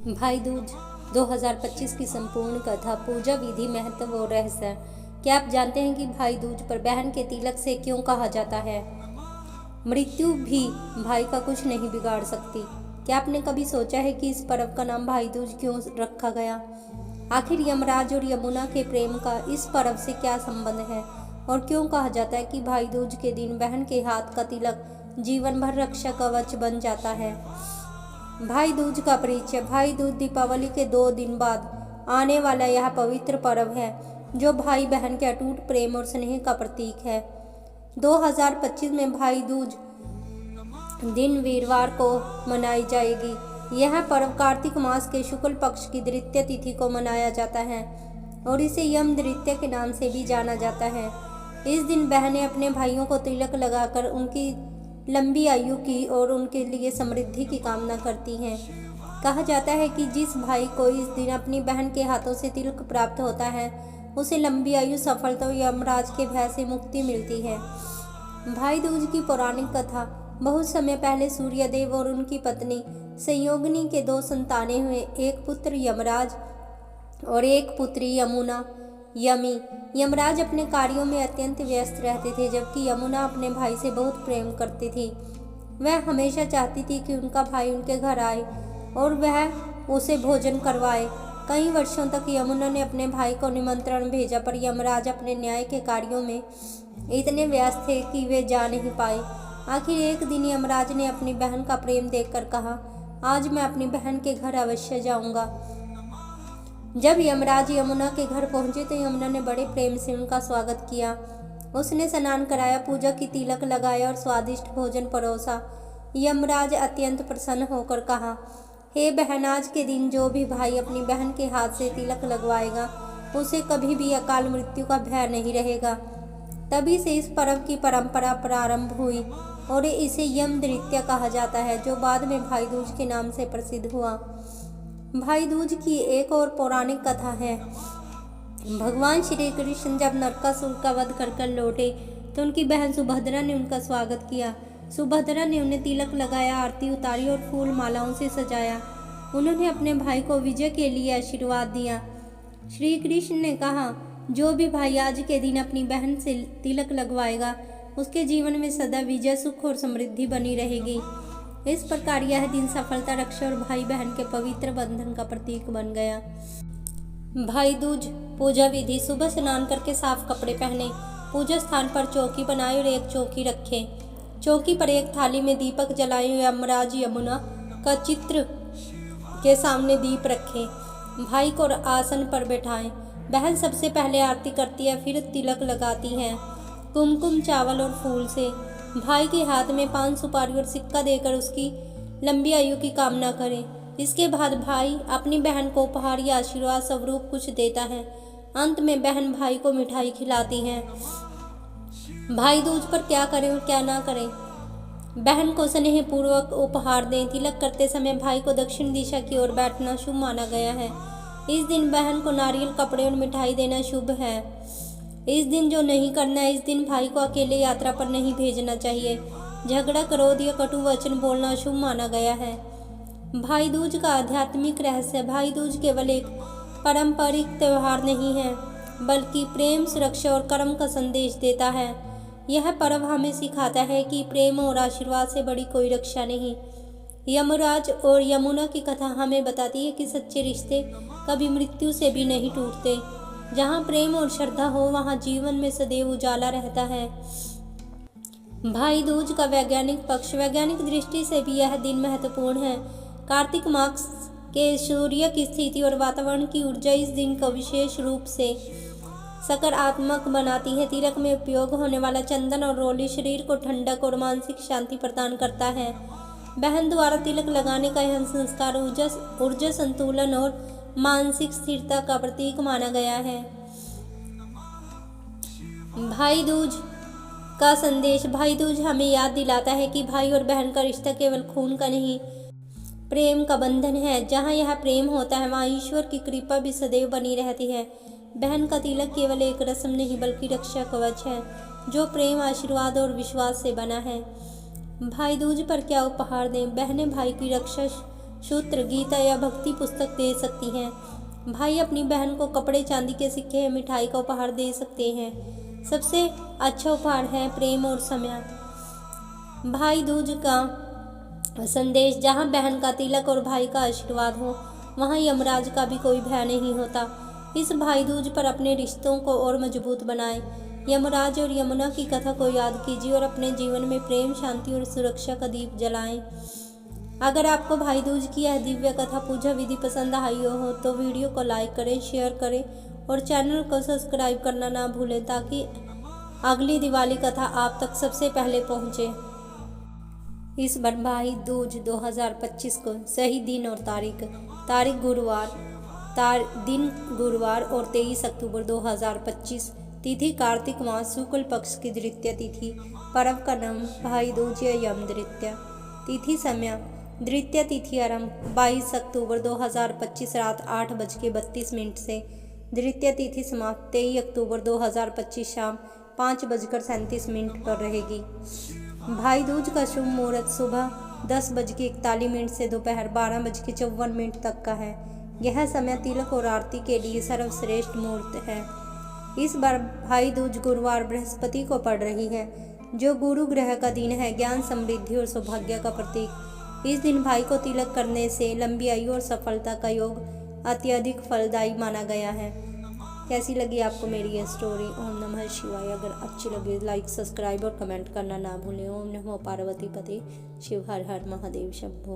भाई दूज 2025 की संपूर्ण कथा, पूजा विधि, महत्व और रहस्य। क्या आप जानते हैं कि भाई दूज पर बहन के तिलक से क्यों कहा जाता है? मृत्यु भी भाई का कुछ नहीं बिगाड़ सकती। क्या आपने कभी सोचा है कि इस पर्व का नाम भाई दूज क्यों रखा गया? आखिर यमराज और यमुना के प्रेम का इस पर्व से क्या संबंध है और क्यों कहा जाता है कि भाई दूज के दिन बहन के हाथ का तिलक जीवन भर रक्षा कवच बन जाता है? भाई दूज का परिचय। भाई दूज दीपावली के 2 दिन बाद आने वाला यह पवित्र पर्व है जो भाई बहन के अटूट प्रेम और स्नेह का प्रतीक है। 2025 में भाई दूज दिन वीरवार को मनाई जाएगी। यह पर्व कार्तिक मास के शुक्ल पक्ष की द्वितीय तिथि को मनाया जाता है और इसे यम द्वितीय के नाम से भी जाना जाता है। इस दिन बहनें अपने भाइयों को तिलक लगाकर उनकी लंबी आयु की और उनके लिए समृद्धि की कामना करती हैं। कहा जाता है कि जिस भाई को इस दिन अपनी बहन के हाथों से तिलक प्राप्त होता है उसे लंबी आयु, सफलता और यमराज के भय से मुक्ति मिलती है। भाई दूज की पौराणिक कथा। बहुत समय पहले सूर्यदेव और उनकी पत्नी संयोगिनी के 2 संतानें हुए, एक पुत्र यमराज और एक पुत्री यमुना। यमराज अपने कार्यों में अत्यंत व्यस्त रहते थे, जबकि यमुना अपने भाई से बहुत प्रेम करती थी। वह हमेशा चाहती थी कि उनका भाई उनके घर आए और वह उसे भोजन करवाए। कई वर्षों तक यमुना ने अपने भाई को निमंत्रण भेजा, पर यमराज अपने न्याय के कार्यों में इतने व्यस्त थे कि वे जा नहीं पाए। आखिर एक दिन यमराज ने अपनी बहन का प्रेम देखकर कहा, आज मैं अपनी बहन के घर अवश्य जाऊंगा। जब यमराज यमुना के घर पहुंचे तो यमुना ने बड़े प्रेम से उनका स्वागत किया। उसने स्नान कराया, पूजा की, तिलक लगाया और स्वादिष्ट भोजन परोसा। यमराज अत्यंत प्रसन्न होकर कहा, हे बहन, आज के दिन जो भी भाई अपनी बहन के हाथ से तिलक लगवाएगा उसे कभी भी अकाल मृत्यु का भय नहीं रहेगा। तभी से इस पर्व की परंपरा प्रारंभ हुई और इसे यम द्वितीय कहा जाता है, जो बाद में भाई दूज के नाम से प्रसिद्ध हुआ। भाई दूज की एक और पौराणिक कथा है। भगवान श्री कृष्ण जब नरकासुर का वध कर लौटे तो उनकी बहन सुभद्रा ने उनका स्वागत किया। सुभद्रा ने उन्हें तिलक लगाया, आरती उतारी और फूल मालाओं से सजाया। उन्होंने अपने भाई को विजय के लिए आशीर्वाद दिया। श्री कृष्ण ने कहा, जो भी भाई आज के दिन अपनी बहन से तिलक लगवाएगा उसके जीवन में सदा विजय, सुख और समृद्धि बनी रहेगी। इस प्रकार यह दिन सफलता, रक्षा और भाई बहन के पवित्र बंधन का प्रतीक बन गया। भाई दूज पूजा विधि। सुबह स्नान करके साफ कपड़े पहने, पूजा स्थान पर चौकी बनाए और एक चौकी रखें। चौकी पर एक थाली में दीपक जलाएं। यमराज यमुना का चित्र के सामने दीप रखें। भाई को आसन पर बैठाएं। बहन सबसे पहले आरती करती है, फिर तिलक लगाती है कुमकुम, चावल और फूल से। भाई के हाथ में 5 सुपारी और सिक्का देकर उसकी लंबी आयु की कामना करें। इसके बाद भाई अपनी बहन को उपहार या आशीर्वाद स्वरूप कुछ देता है। अंत में बहन भाई को मिठाई खिलाती है। भाई दूज पर क्या करें और क्या ना करें। बहन को स्नेहपूर्वक उपहार दें। तिलक करते समय भाई को दक्षिण दिशा की ओर बैठना शुभ माना गया है। इस दिन बहन को नारियल, कपड़े और मिठाई देना शुभ है। इस दिन जो नहीं करना है, इस दिन भाई को अकेले यात्रा पर नहीं भेजना चाहिए। झगड़ा, क्रोध या कटु वचन बोलना शुभ माना गया है। भाई दूज का आध्यात्मिक रहस्य। भाई दूज केवल एक पारंपरिक त्यौहार नहीं है, बल्कि प्रेम, सुरक्षा और कर्म का संदेश देता है। यह पर्व हमें सिखाता है कि प्रेम और आशीर्वाद से बड़ी कोई रक्षा नहीं। यमराज और यमुना की कथा हमें बताती है कि सच्चे रिश्ते कभी मृत्यु से भी नहीं टूटते। जहाँ प्रेम और श्रद्धा हो वहाँ जीवन में सदैव उजाला रहता है। भाई दूज का वैज्ञानिक पक्ष। वैज्ञानिक दृष्टि से भी यह दिन महत्वपूर्ण है। कार्तिक मास के सूर्य की स्थिति और वातावरण की ऊर्जा इस दिन को विशेष रूप से सकारात्मक बनाती है। तिलक में उपयोग होने वाला चंदन और रोली शरीर को ठंडक और मानसिक शांति प्रदान करता है। बहन द्वारा तिलक लगाने का यह संस्कार ऊर्जा संतुलन और मानसिक स्थिरता का प्रतीक माना गया है। भाई दूज का संदेश। भाई दूज हमें याद दिलाता है कि भाई और बहन का रिश्ता केवल खून का नहीं, प्रेम का बंधन है। जहाँ यह प्रेम होता है वहाँ ईश्वर की कृपा भी सदैव बनी रहती है। बहन का तिलक केवल एक रस्म नहीं, बल्कि रक्षा कवच है जो प्रेम, आशीर्वाद और विश्वास से बना है। भाई दूज पर क्या उपहार दें। बहनें भाई की रक्षा सूत्र, गीता या भक्ति पुस्तक दे सकती हैं। भाई अपनी बहन को कपड़े, चांदी के सिक्के या मिठाई का उपहार दे सकते हैं। सबसे अच्छा उपहार है प्रेम और समय। भाई दूज का संदेश, जहाँ बहन का तिलक और भाई का आशीर्वाद हो, वहाँ यमराज का भी कोई भय नहीं होता। इस भाई दूज पर अपने रिश्तों को और मजबूत बनाएं। यमराज और यमुना की कथा को याद कीजिए और अपने जीवन में प्रेम, शांति और सुरक्षा का दीप जलाएं। अगर आपको भाई दूज की यह दिव्य कथा पूजा विधि पसंद आई हो तो वीडियो को लाइक करें, शेयर करें और चैनल को सब्सक्राइब करना ना भूलें, ताकि अगली दिवाली कथा आप तक सबसे पहले पहुंचे। इस बार भाई दूज 2025 को सही दिन और तारीख गुरुवार और 23 अक्टूबर 2025, तिथि कार्तिक मास शुक्ल पक्ष की द्वितीय तिथि। पर्व का नाम भाई दूज या यम द्वितीया। तिथि समय, द्वितीय तिथि आरंभ 22 अक्टूबर 2025 रात 8:32 से। द्वितीय तिथि समाप्त 23 अक्टूबर 2025 शाम 5:37 पर रहेगी। भाई दूज का शुभ मुहूर्त सुबह 10:41 से दोपहर 12:54 तक का है। यह समय तिलक और आरती के लिए सर्वश्रेष्ठ मुहूर्त है। इस बार भाई दूज गुरुवार बृहस्पति को पड़ रही है, जो गुरु ग्रह का दिन है, ज्ञान, समृद्धि और सौभाग्य का प्रतीक। इस दिन भाई को तिलक करने से लंबी आयु और सफलता का योग अत्यधिक फलदायी माना गया है। कैसी लगी आपको मेरी ये स्टोरी? ओम नमः शिवाय। अगर अच्छी लगी लाइक, सब्सक्राइब और कमेंट करना ना भूलें। ओम नमो पार्वती पते शिव, हर हर महादेव शंभो।